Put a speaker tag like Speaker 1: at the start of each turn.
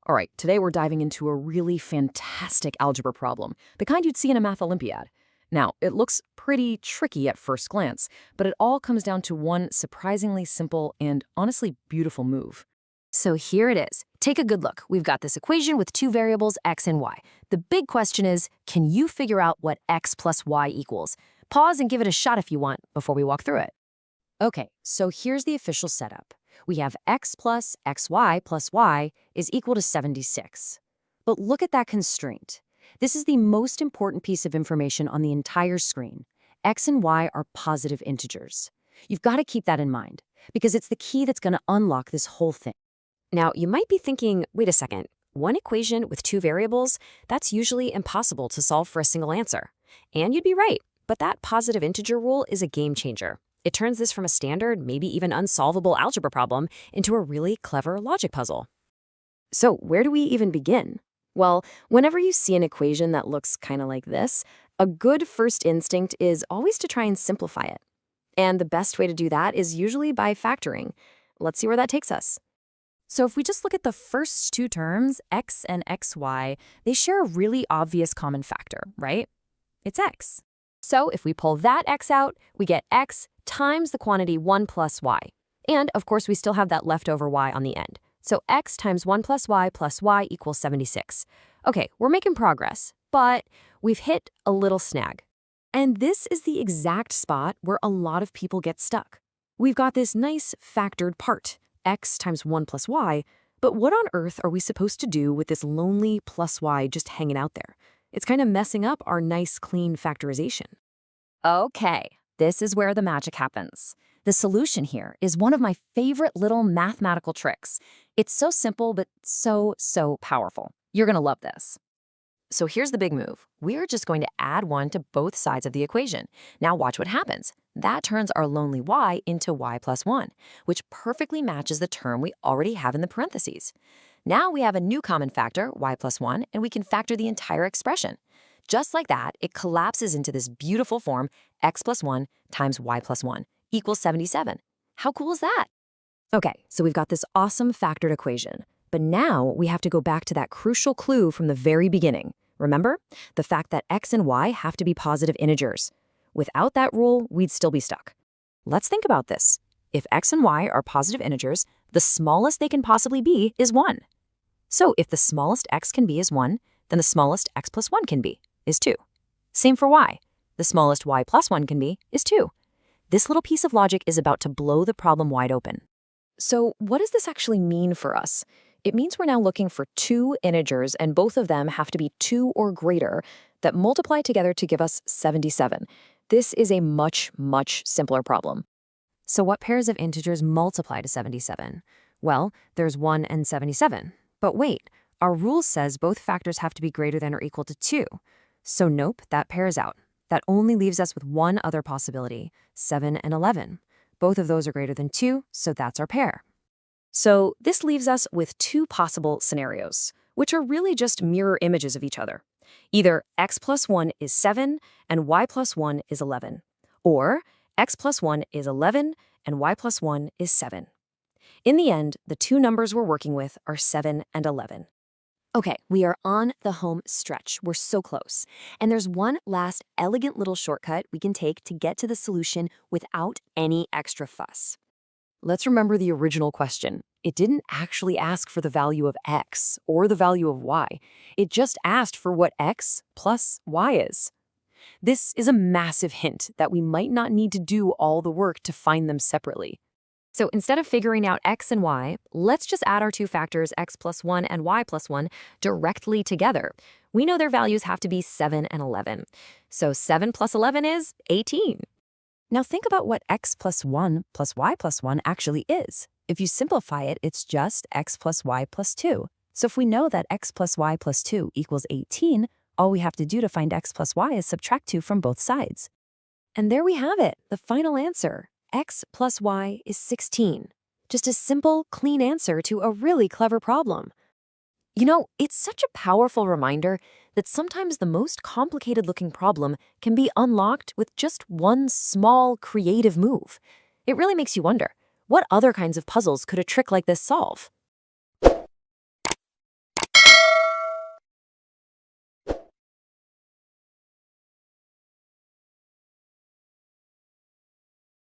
Speaker 1: All right, today we're diving into a really fantastic algebra problem, the kind you'd see in a math Olympiad. Now, it looks pretty tricky at first glance, but it all comes down to one surprisingly simple and honestly beautiful move.
Speaker 2: So here it is. Take a good look. We've got this equation with two variables, x and y. The big question is, can you figure out what x plus y equals? Pause and give it a shot if you want before we walk through it.
Speaker 1: Okay, so here's the official setup. We have x plus xy plus y is equal to 76. But look at that constraint. This is the most important piece of information on the entire screen. X and y are positive integers. You've got to keep that in mind, because it's the key that's going to unlock this whole thing.
Speaker 2: Now, you might be thinking, wait a second, one equation with two variables, that's usually impossible to solve for a single answer. And you'd be right, but that positive integer rule is a game changer. It turns this from a standard, maybe even unsolvable algebra problem into a really clever logic puzzle.
Speaker 1: So where do we even begin? Well, whenever you see an equation that looks kind of like this, a good first instinct is always to try and simplify it. And the best way to do that is usually by factoring. Let's see where that takes us. So if we just look at the first two terms, x and xy, they share a really obvious common factor, right? It's x. So if we pull that x out, we get x times the quantity 1 plus y. And of course, we still have that leftover y on the end. So x times 1 plus y equals 76. Okay, we're making progress, but we've hit a little snag. And this is the exact spot where a lot of people get stuck. We've got this nice factored part, x times 1 plus y, but what on earth are we supposed to do with this lonely plus y just hanging out there? It's kind of messing up our nice, clean factorization. Okay, this is where the magic happens. The solution here is one of my favorite little mathematical tricks. It's so simple, but so powerful. You're gonna love this. So here's the big move. We're just going to add 1 to both sides of the equation. Now watch what happens. That turns our lonely y into y plus 1, which perfectly matches the term we already have in the parentheses. Now we have a new common factor, y plus 1, and we can factor the entire expression. Just like that, it collapses into this beautiful form, x plus 1 times y plus 1 equals 77. How cool is that? Okay, so we've got this awesome factored equation. But now we have to go back to that crucial clue from the very beginning. Remember? The fact that x and y have to be positive integers. Without that rule, we'd still be stuck. Let's think about this. If x and y are positive integers, the smallest they can possibly be is 1. So if the smallest x can be is 1, then the smallest x plus 1 can be is 2. Same for y. The smallest y plus 1 can be is 2. This little piece of logic is about to blow the problem wide open. So what does this actually mean for us? It means we're now looking for two integers, and both of them have to be 2 or greater, that multiply together to give us 77. This is a much simpler problem. So what pairs of integers multiply to 77? Well, there's 1 and 77. But wait, our rule says both factors have to be greater than or equal to 2. So nope, that pairs out. That only leaves us with one other possibility, 7 and 11. Both of those are greater than 2, so that's our pair. So this leaves us with two possible scenarios, which are really just mirror images of each other. Either x plus 1 is 7 and y plus 1 is 11, or x plus 1 is 11 and y plus 1 is 7. In the end, the two numbers we're working with are 7 and 11. Okay, we are on the home stretch. We're so close. And there's one last elegant little shortcut we can take to get to the solution without any extra fuss. Let's remember the original question. It didn't actually ask for the value of x or the value of y. It just asked for what x plus y is. This is a massive hint that we might not need to do all the work to find them separately. So instead of figuring out x and y, let's just add our two factors, x plus 1 and y plus 1, directly together. We know their values have to be 7 and 11. So 7 plus 11 is 18. Now think about what x plus 1 plus y plus 1 actually is. If you simplify it, it's just x plus y plus 2. So if we know that x plus y plus 2 equals 18, all we have to do to find x plus y is subtract 2 from both sides. And there we have it, the final answer. X plus y is 16. Just a simple, clean answer to a really clever problem. You know, it's such a powerful reminder that sometimes the most complicated-looking problem can be unlocked with just one small, creative move. It really makes you wonder, what other kinds of puzzles could a trick like this solve?